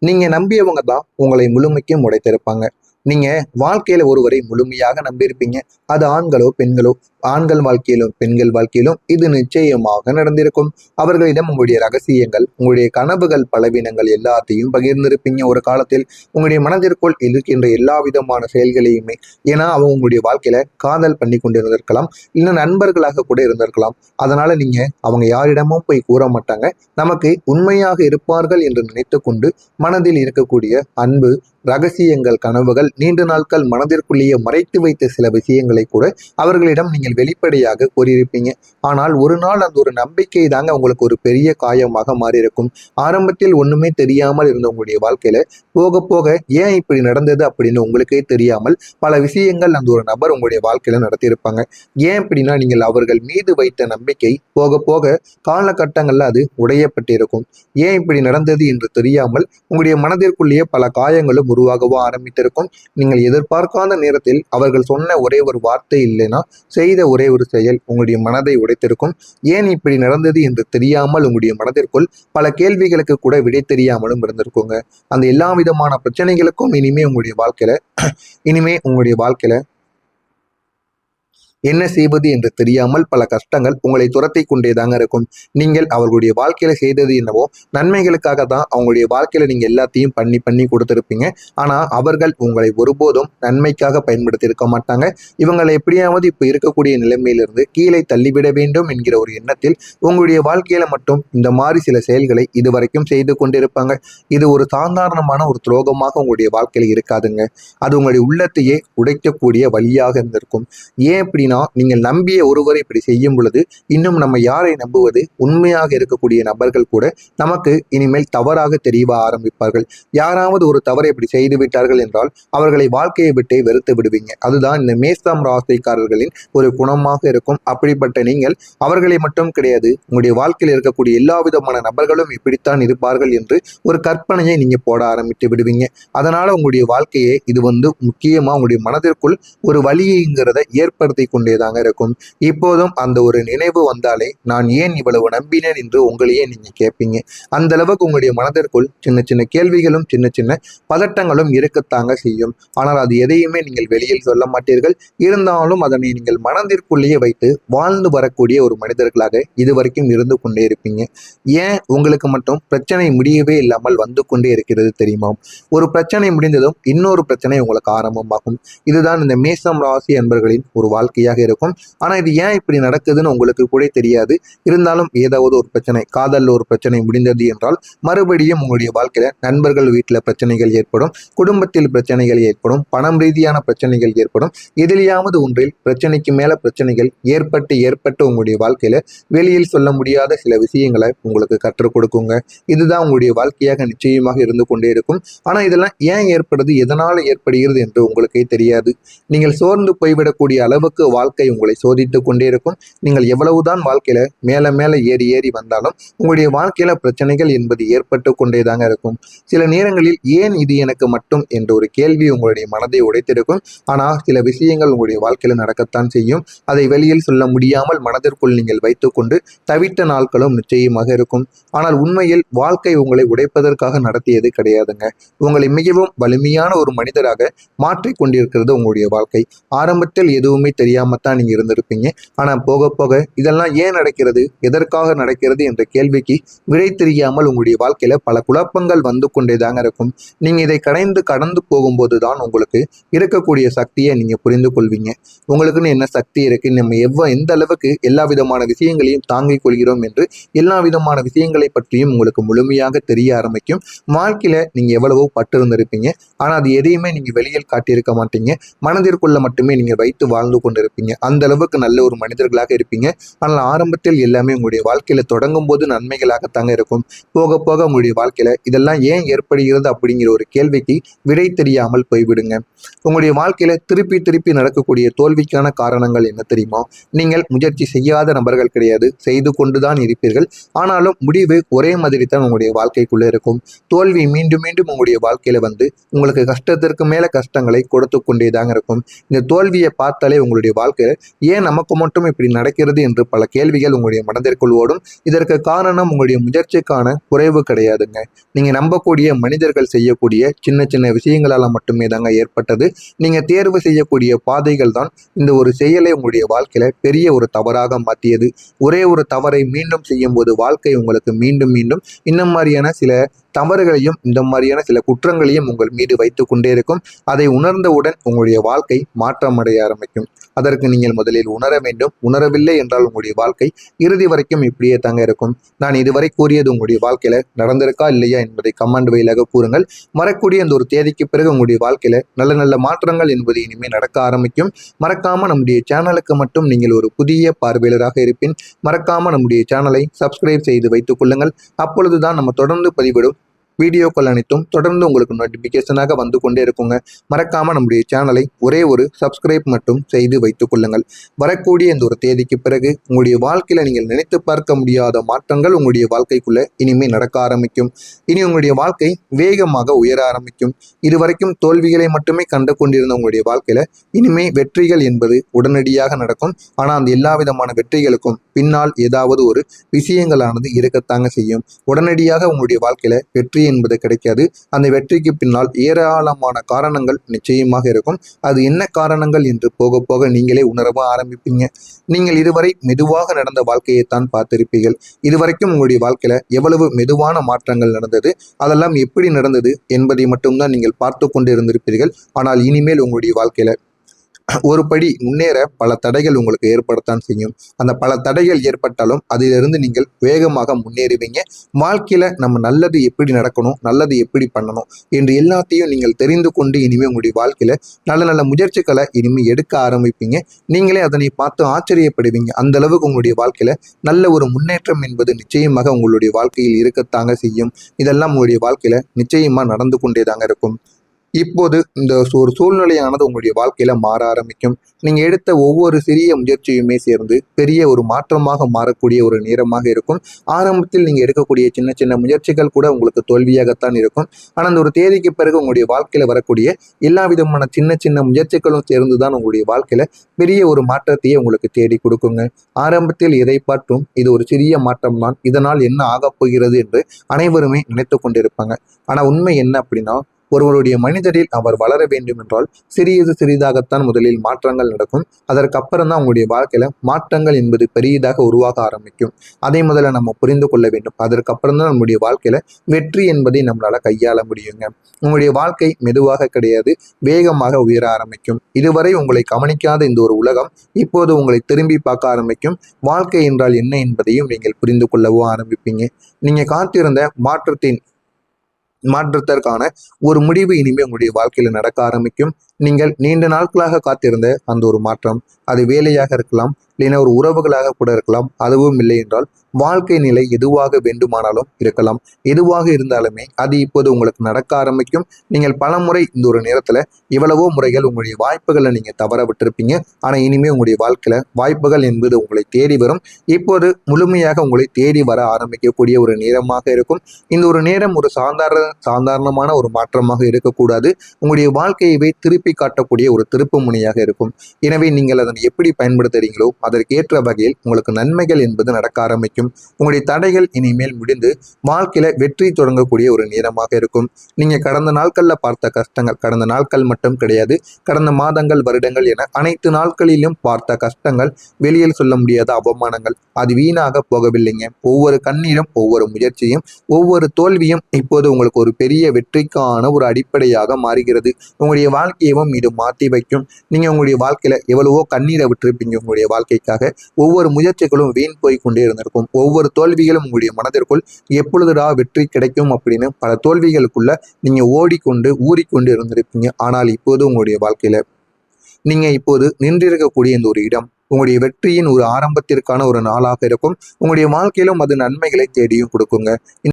நீங்க நம்பியவங்க தான் உங்களை முழுமைக்கும் உடைத்திருப்பாங்க. நீங்க வாழ்க்கையில ஒருவரை முழுமையாக நம்பியிருப்பீங்க. அது ஆண்களோ பெண்களோ, ஆண்கள் வாழ்க்கையிலும் பெண்கள் வாழ்க்கையிலும் இது நிச்சயமாக நடந்திருக்கும். அவர்களிடம் உங்களுடைய ரகசியங்கள், உங்களுடைய கனவுகள், பலவீனங்கள் எல்லாத்தையும் பகிர்ந்திருப்பீங்க ஒரு காலத்தில். உங்களுடைய மனதிற்குள் இருக்கின்ற எல்லா விதமான செயல்களையுமே. ஏன்னா அவங்க உங்களுடைய வாழ்க்கையில காதல் பண்ணி கொண்டு இருந்திருக்கலாம், இன்னும் நண்பர்களாக கூட இருந்திருக்கலாம். அதனால நீங்க அவங்க யாரிடமும் போய் கூற மாட்டாங்க. நமக்கு உண்மையாக இருப்பார்கள் என்று நினைத்து கொண்டு மனதில் இருக்கக்கூடிய அன்பு, ரகசியங்கள், கனவுகள், நீண்ட நாட்கள் மனதிற்குள்ளேயே மறைத்து வைத்த சில விஷயங்களை கூட அவர்களிடம் நீங்கள் வெளிப்படையாக கூறியிருப்பீங்க. ஆனால் ஒரு நாள் அந்த ஒரு நம்பிக்கை தாங்க உங்களுக்கு ஒரு பெரிய காயமாக மாறியிருக்கும். ஆரம்பத்தில் ஒண்ணுமே தெரியாமல் இருந்த உங்களுடைய வாழ்க்கையில போக போக ஏன் இப்படி நடந்தது அப்படின்னு உங்களுக்கே தெரியாமல் பல விஷயங்கள் அந்த ஒரு நபர் உங்களுடைய வாழ்க்கையில நடத்தியிருப்பாங்க. ஏன் அப்படின்னா நீங்கள் அவர்கள் மீது வைத்த நம்பிக்கை போக போக காலகட்டங்கள்ல அது உடையப்பட்டிருக்கும். ஏன் இப்படி நடந்தது என்று தெரியாமல் உங்களுடைய மனதிற்குள்ளேயே பல காயங்களும் உருவாகவோ ஆரம்பித்திருக்கும். நீங்கள் எதிர்பார்க்காத நேரத்தில் அவர்கள் சொன்ன ஒரே ஒரு வார்த்தை இல்லைன்னா செய்த ஒரே ஒரு செயல் உங்களுடைய மனதை உடைத்திருக்கும். ஏன் இப்படி நடந்தது என்று தெரியாமல் உங்களுடைய மனதிற்குள் பல கேள்விகளுக்கு கூட விடை தெரியாமலும் இருந்திருக்குங்க. அந்த எல்லா விதமான பிரச்சனைகளுக்கும் இனிமே உங்களுடைய வாழ்க்கையில என்ன செய்வது என்று தெரியாமல் பல கஷ்டங்கள் உங்களை துரத்தி கொண்டேதாங்க இருக்கும். நீங்கள் அவர்களுடைய வாழ்க்கையில செய்தது என்னவோ நன்மைகளுக்காக தான் அவங்களுடைய வாழ்க்கையில நீங்க எல்லாத்தையும் பண்ணி பண்ணி கொடுத்திருப்பீங்க. ஆனா அவர்கள் உங்களை ஒருபோதும் நன்மைக்காக பயன்படுத்தி இருக்க மாட்டாங்க. இவங்களை எப்படியாவது இப்ப இருக்கக்கூடிய நிலைமையிலிருந்து கீழே தள்ளிவிட வேண்டும் என்கிற ஒரு எண்ணத்தில் உங்களுடைய வாழ்க்கையில மட்டும் இந்த மாதிரி சில செயல்களை இதுவரைக்கும் செய்து கொண்டிருப்பாங்க. இது ஒரு சாதாரணமான ஒரு துரோகமாக உங்களுடைய வாழ்க்கையில இருக்காதுங்க. அது உங்களுடைய உள்ளத்தையே உடைக்கக்கூடிய வழியாக இருந்திருக்கும். ஏன் இப்படி நீங்கள் நம்பிய ஒருவரை இப்படி செய்யும் பொழுது இன்னும் நம்ம யாரை நம்புவது? உண்மையாக இருக்கக்கூடிய நபர்கள் கூட நமக்கு இனிமேல் தவறாக தெரிய ஆரம்பிப்பார்கள். யாராவது ஒரு தவறை இப்படி செய்து விட்டார்கள் என்றால் அவர்களை வாழ்க்கையை விட்டே வெறுத்து விடுவீங்க. அதுதான் இந்த மேசம் ராசிக்காரர்களின் ஒரு குணமாக இருக்கும். அப்படிப்பட்ட நீங்கள் அவர்களை மட்டும் கிடையாது, உங்களுடைய வாழ்க்கையில் இருக்கக்கூடிய எல்லா விதமான நபர்களும் இப்படித்தான் இருப்பார்கள் என்று ஒரு கற்பனையை நீங்க போட ஆரம்பித்து விடுவீங்க. அதனால உங்களுடைய வாழ்க்கையை இது முக்கியமா உங்களுடைய மனதிற்குள் ஒரு வலிங்கிறத ஏற்படுத்தி கொண்டேதாங்க இருக்கும். இப்போதும் அந்த ஒரு நினைவு வந்தாலே நான் ஏன் இவ்வளவு நம்பினேன் என்று உங்களையே நீங்க கேட்பீங்க. அந்த அளவுக்கு உங்களுடைய மனதிற்குள் சின்ன சின்ன கேள்விகளும் சின்ன சின்ன பதட்டங்களும் இருக்கத்தாங்க செய்யும். ஆனால் அது எதையுமே நீங்கள் வெளியில் சொல்ல மாட்டீர்கள். இருந்தாலும் அதனை நீங்கள் மனதிற்குள்ளேயே வைத்து வாழ்ந்து வரக்கூடிய ஒரு மனிதர்களாக இதுவரைக்கும் இருந்து கொண்டே இருப்பீங்க. ஏன் உங்களுக்கு மட்டும் பிரச்சனை முடியவே இல்லாமல் வந்து கொண்டே இருக்கிறது தெரியுமா? ஒரு பிரச்சனை முடிந்ததும் இன்னொரு பிரச்சனை உங்களுக்கு ஆரம்பமாகும். இதுதான் இந்த மேசம் ராசி என்பர்களின் ஒரு வாழ்க்கையாக இருக்கும். ஆனா இது ஏன் இப்படி நடக்குதுன்னு உங்களுக்கு கூட தெரியாது. இருந்தாலும் ஏதாவது ஒரு பிரச்சனை, காதல்ல ஒரு பிரச்சனை முடிந்தது என்றால் மறுபடியும் உங்களுடைய வாழ்க்கையில நண்பர்கள் வீட்டுல பிரச்சனைகள் ஏற்படும், குடும்பத்தில் பிரச்சனைகள் ஏற்படும், பணம் ரீதியான பிரச்சனைகள் ஏற்படும். எதிலையாவது ஒன்றில் பிரச்சனைக்கு மேல பிரச்சனைகள் ஏற்பட்டு ஏற்பட்டு உங்களுடைய வாழ்க்கையில வெளியில் சொல்ல முடியாத சில விஷயங்களை உங்களுக்கு கற்றுக் கொடுக்குங்க. இதுதான் உங்களுடைய வாழ்க்கையாக நிச்சயமாக இருந்து கொண்டே இருக்கும். ஆனா இதெல்லாம் ஏன் ஏற்படுது, எதனால ஏற்படுகிறது என்று உங்களுக்கே தெரியாது. நீங்கள் சோர்ந்து போய்விடக்கூடிய அளவுக்கு வாழ்க்கை உங்களை சோதித்து கொண்டே இருக்கும். நீங்கள் எவ்வளவுதான் வாழ்க்கையில மேல மேல ஏறி ஏறி வந்தாலும் உங்களுடைய வாழ்க்கையில பிரச்சனைகள் என்பது ஏற்பட்டு கொண்டேதாங்க இருக்கும். சில நேரங்களில் ஏன் இது எனக்கு மட்டும் என்ற ஒரு கேள்வி உங்களுடைய மனதை உடைத்திருக்கும். ஆனா சில விஷயங்கள் உங்களுடைய வாழ்க்கையில நடக்கத்தான் செய்யும். அதை வெளியில் சொல்ல முடியாமல் மனதிற்குள் நீங்கள் வைத்துக்கொண்டு தவித்த நாட்களும் நிச்சயமாக இருக்கும். ஆனால் உண்மையில் வாழ்க்கை உங்களை உடைப்பதற்காக நடத்தியது கிடையாதுங்க. உங்களை மிகவும் வலிமையான ஒரு மனிதராக மாற்றிக் கொண்டிருக்கிறது உங்களுடைய வாழ்க்கை. ஆரம்பத்தில் எதுவுமே தெரியாமத்தான் நீங்க இருந்திருப்பீங்க. ஆனா போக போக இதெல்லாம் ஏன் நடக்கிறது, எதற்காக நடக்கிறது என்ற கேள்விக்கு விடை தெரியாமல் உங்களுடைய வாழ்க்கையில பல குழப்பங்கள் வந்து கொண்டேதாங்க இருக்கும். நீங்க இதை கடந்து போகும்போது தான் உங்களுக்கு இருக்கக்கூடிய சக்தியை நீங்க புரிந்து கொள்வீங்க. உங்களுக்குன்னு என்ன சக்தி இருக்கு, நம்ம எந்த அளவுக்கு எல்லா விதமான விஷயங்களையும் தாங்கிக் கொள்கிறோம் என்று எல்லா விதமான விஷயங்களை பற்றியும் உங்களுக்கு முழுமையாக தெரிய ஆரம்பிக்கும். வாழ்க்கையில நீங்க எவ்வளவோ பட்டு இருந்திருப்பீங்க. ஆனா அது எதையுமே நீங்க வெளியில் காட்டியிருக்க மாட்டீங்க. மனதிற்குள்ள மட்டுமே நீங்க வைத்து வாழ்ந்து கொண்டிருப்பீங்க. அந்த அளவுக்கு நல்ல ஒரு மனிதர்களாக இருப்பீங்க. ஆனால் ஆரம்பத்தில் எல்லாமே உங்களுடைய வாழ்க்கையில தொடங்கும் போது நன்மைகளாகத்தாங்க இருக்கும். போக போக உங்களுடைய வாழ்க்கையில இதெல்லாம் ஏன் ஏற்படுகிறது அப்படிங்கிற ஒரு கேள்விக்கு விடை தெரியாமல் போய்விடுங்க. உங்களுடைய வாழ்க்கையில திருப்பி திருப்பி நடக்கக்கூடிய தோல்விக்கான காரணங்கள் என்ன தெரியுமா? நீங்கள் முயற்சி செய்யாத நபர்கள் கிடையாது, செய்து கொண்டுதான் இருப்பீர்கள். ஆனாலும் முடிவு ஒரே மாதிரி தான் உங்களுடைய வாழ்க்கைக்குள்ள இருக்கும். தோல்வி மீண்டும் மீண்டும் உங்களுடைய வாழ்க்கையில உங்களுக்கு கஷ்டத்திற்கு மேல கஷ்டங்களை கொடுத்து கொண்டேதாங்க இருக்கும். இந்த தோல்வியை பார்த்தாலே உங்களுடைய வாழ்க்கையில ஏன் நமக்கு மட்டும் இப்படி நடக்கிறது என்று பல கேள்விகள் உங்களுடைய மனதிற்குள் ஓடும். இதற்கு காரணம் உங்களுடைய முயற்சிக்கான குறைவு கிடையாதுங்க. நீங்க நம்பக்கூடிய மனிதர்கள் செய்யக்கூடிய சின்ன சின்ன விஷயங்களால மட்டுமே தாங்க ஏற்பட்டது. நீங்க தேர்வு செய்யக்கூடிய பாதைகள் தான் இந்த ஒரு செயலை உங்களுடைய வாழ்க்கையில பெரிய ஒரு தவறாக மாற்றியது. ஒரே ஒரு தவறை மீண்டும் செய்யும் போது வாழ்க்கை உங்களுக்கு மீண்டும் மீண்டும் இந்த மாதிரியான சில தவறுகளையும் இந்த மாதிரியான சில குற்றங்களையும் உங்கள் மீது வைத்துக் கொண்டே இருக்கும். அதை உணர்ந்தவுடன் உங்களுடைய வாழ்க்கை மாற்றமடைய ஆரம்பிக்கும். அதற்கு நீங்கள் முதலில் உணர வேண்டும். உணரவில்லை என்றால் உங்களுடைய வாழ்க்கை இறுதி வரைக்கும் இப்படியே தாங்க இருக்கும். நான் இதுவரை கூறியது உங்களுடைய வாழ்க்கையில நடந்திருக்கா இல்லையா என்பதை கமெண்ட் வழியாக கூறுங்கள். வரக்கூடிய இந்த ஒரு தேதிக்கு பிறகு உங்களுடைய வாழ்க்கையில நல்ல நல்ல மாற்றங்கள் என்பது இனிமேல் நடக்க ஆரம்பிக்கும். மறக்காம நம்முடைய சேனலுக்கு மட்டும் நீங்கள் ஒரு புதிய பார்வையாளராக இருப்பின் மறக்காம நம்முடைய சேனலை சப்ஸ்கிரைப் செய்து வைத்துக் கொள்ளுங்கள். அப்பொழுதுதான் நம்ம தொடர்ந்து பதிவிடும் வீடியோக்கள் அனைத்தும் தொடர்ந்து உங்களுக்கு நோட்டிபிகேஷனாக வந்து கொண்டே இருக்குங்க. மறக்காம நம்முடைய சேனலை ஒரே ஒரு சப்ஸ்கிரைப் மட்டும் செய்து வைத்துக் கொள்ளுங்கள். வரக்கூடிய இந்த ஒரு தேதிக்கு பிறகு உங்களுடைய வாழ்க்கையில நீங்கள் நினைத்து பார்க்க முடியாத மாற்றங்கள் உங்களுடைய வாழ்க்கைக்குள்ள இனிமே நடக்க ஆரம்பிக்கும். இனி உங்களுடைய வாழ்க்கை வேகமாக உயர ஆரம்பிக்கும். இதுவரைக்கும் தோல்விகளை மட்டுமே கண்டு கொண்டிருந்த உங்களுடைய வாழ்க்கையில இனிமே வெற்றிகள் என்பது உடனடியாக நடக்கும். ஆனா அந்த எல்லா விதமான வெற்றிகளுக்கும் பின்னால் ஏதாவது ஒரு விஷயங்களானது இருக்கத்தாங்க செய்யும். உடனடியாக உங்களுடைய வாழ்க்கையில வெற்றி என்பது கிடைக்காது. அந்த வெற்றிக்கு பின்னால் ஏராளமான காரணங்கள் நிச்சயமாக இருக்கும். அது என்ன காரணங்கள் என்று போக போக நீங்களே உணரவ ஆரம்பிப்பீங்க. நீங்கள் இதுவரை மெதுவாக நடந்த வாழ்க்கையைத்தான் பார்த்திருப்பீர்கள். இதுவரைக்கும் உங்களுடைய வாழ்க்கையில எவ்வளவு மெதுவான மாற்றங்கள் நடந்தது, அதெல்லாம் எப்படி நடந்தது என்பதை மட்டும்தான் நீங்கள் பார்த்து கொண்டு இருந்திருப்பீர்கள். ஆனால் இனிமேல் உங்களுடைய வாழ்க்கையில ஒரு படி முன்னேற பல தடைகள் உங்களுக்கு ஏற்படத்தான் செய்யும். அந்த பல தடைகள் ஏற்பட்டாலும் அதிலிருந்து நீங்கள் வேகமாக முன்னேறுவீங்க. வாழ்க்கையில நம்ம நல்லது எப்படி நடக்கணும், நல்லது எப்படி பண்ணணும் என்று எல்லாத்தையும் நீங்கள் தெரிந்து கொண்டு இனிமேல் உங்களுடைய வாழ்க்கையில நல்ல நல்ல முயற்சிகளை இனிமேல் எடுக்க ஆரம்பிப்பீங்க. நீங்களே அதனை பார்த்து ஆச்சரியப்படுவீங்க. அந்த அளவுக்கு உங்களுடைய வாழ்க்கையில நல்ல ஒரு முன்னேற்றம் என்பது நிச்சயமாக உங்களுடைய வாழ்க்கையில் இருக்கத்தாங்க செய்யும். இதெல்லாம் உங்களுடைய வாழ்க்கையில நிச்சயமா நடந்து கொண்டே தாங்க இருக்கும். இப்போது இந்த ஒரு சூழ்நிலையானது உங்களுடைய வாழ்க்கையில மாற ஆரம்பிக்கும். நீங்க எடுத்த ஒவ்வொரு சிறிய முயற்சியுமே சேர்ந்து பெரிய ஒரு மாற்றமாக மாறக்கூடிய ஒரு நேரமாக இருக்கும். ஆரம்பத்தில் நீங்க எடுக்கக்கூடிய சின்ன சின்ன முயற்சிகள் கூட உங்களுக்கு தோல்வியாகத்தான் இருக்கும். ஆனா அந்த ஒரு தேதிக்கு பிறகு உங்களுடைய வாழ்க்கையில வரக்கூடிய எல்லா விதமான சின்ன சின்ன முயற்சிகளும் சேர்ந்துதான் உங்களுடைய வாழ்க்கையில பெரிய ஒரு மாற்றத்தையே உங்களுக்கு தேடி கொடுக்குங்க. ஆரம்பத்தில் எதை பார்த்தும் இது ஒரு சிறிய மாற்றம் தான், இதனால் என்ன ஆகப் போகிறது என்று அனைவருமே நினைத்து கொண்டிருப்பாங்க. ஆனா உண்மை என்ன அப்படின்னா, ஒருவருடைய மனிதரில் அவர் வளர வேண்டும் என்றால் சிறியது சிறிதாகத்தான் முதலில் மாற்றங்கள் நடக்கும். அதற்கப்புறம் தான் உங்களுடைய வாழ்க்கையில மாற்றங்கள் என்பது பெரியதாக உருவாக ஆரம்பிக்கும். அதை முதல்ல நம்ம புரிந்து கொள்ள வேண்டும். அதற்கப்புறம் தான் நம்முடைய வாழ்க்கையில வெற்றி என்பதை நம்மளால கையாள முடியுங்க. உங்களுடைய வாழ்க்கை மெதுவாக கிடையாது, வேகமாக உயர ஆரம்பிக்கும். இதுவரை உங்களை கவனிக்காத இந்த ஒரு உலகம் இப்போது உங்களை திரும்பி பார்க்க ஆரம்பிக்கும். வாழ்க்கை என்றால் என்ன என்பதையும் நீங்கள் புரிந்து கொள்ளவோ ஆரம்பிப்பீங்க. நீங்க காத்திருந்த மாற்றத்திற்கான ஒரு முடிவு இனிமே உங்களுடைய வாழ்க்கையில நடக்க ஆரம்பிக்கும். நீங்கள் நீண்ட நாட்களாக காத்திருந்த அந்த ஒரு மாற்றம், அது வேலையாக இருக்கலாம், இல்லைன்னா ஒரு உறவுகளாக கூட இருக்கலாம். அதுவும் இல்லை என்றால் வாழ்க்கை நிலை எதுவாக வேண்டுமானாலும் இருக்கலாம். எதுவாக இருந்தாலுமே அது இப்போது உங்களுக்கு நடக்க ஆரம்பிக்கும். நீங்கள் பல முறை இந்த ஒரு நேரத்துல எவ்வளவோ முறைகள் உங்களுடைய வாய்ப்புகளை நீங்க தவற விட்டிருப்பீங்க. ஆனா இனிமே உங்களுடைய வாழ்க்கையில வாய்ப்புகள் என்பது உங்களை தேடி வரும். இப்போது முழுமையாக உங்களை தேடி வர ஆரம்பிக்கக்கூடிய ஒரு நேரமாக இருக்கும். இந்த ஒரு நேரம் ஒரு சாதாரணமான ஒரு மாற்றமாக இருக்கக்கூடாது. உங்களுடைய வாழ்க்கையவே திருப்பி காட்டக்கூடிய ஒரு திருப்பு முனையாக இருக்கும். எனவே நீங்கள் அதனை எப்படி பயன்படுத்துறீங்களோ அதற்கேற்ற வகையில் உங்களுக்கு நன்மைகள் என்பது நடக்க ஆரம்பிக்கும். உங்களுடைய தடைகள் இனிமேல் முடிந்து வாழ்க்கையில வெற்றி தொடங்கக்கூடிய ஒரு நேரமாக இருக்கும். நீங்க கடந்த நாட்கள்ல பார்த்த கஷ்டங்கள், கடந்த நாட்கள் மட்டும் கிடையாது, கடந்த மாதங்கள், வருடங்கள் என அனைத்து நாட்களிலும் பார்த்த கஷ்டங்கள், வெளியில் சொல்ல முடியாத அவமானங்கள், அது வீணாக போகவில்லைங்க. ஒவ்வொரு கண்ணீரும், ஒவ்வொரு முயற்சியும், ஒவ்வொரு தோல்வியும் இப்போது உங்களுக்கு ஒரு பெரிய வெற்றிக்கான ஒரு அடிப்படையாக மாறுகிறது. உங்களுடைய வாழ்க்கையவும் இது மாற்றி வைக்கும். நீங்க உங்களுடைய வாழ்க்கையில எவ்வளவோ கண்ணீரை விட்டிருப்பீங்க. உங்களுடைய வாழ்க்கைக்காக ஒவ்வொரு முயற்சிகளும் வீண் போய் கொண்டே இருந்திருக்கும். ஒவ்வொரு தோல்விகளும் உங்களுடைய மனதிற்குள் எப்பொழுதுடா வெற்றி கிடைக்கும் அப்படின்னு பல தோல்விகளுக்குள்ள நீங்க ஓடிக்கொண்டு ஊறிக்கொண்டு இருந்திருப்பீங்க. ஆனால் இப்போது உங்களுடைய வாழ்க்கையில நீங்க இப்போது நின்றிருக்கக்கூடிய இந்த ஒரு இடம் உங்களுடைய வெற்றியின் ஒரு ஆரம்பத்திற்கான ஒரு நாளாக இருக்கும். உங்களுடைய வாழ்க்கையிலும் அது நன்மைகளை தேடியும் கொடுக்குங்க.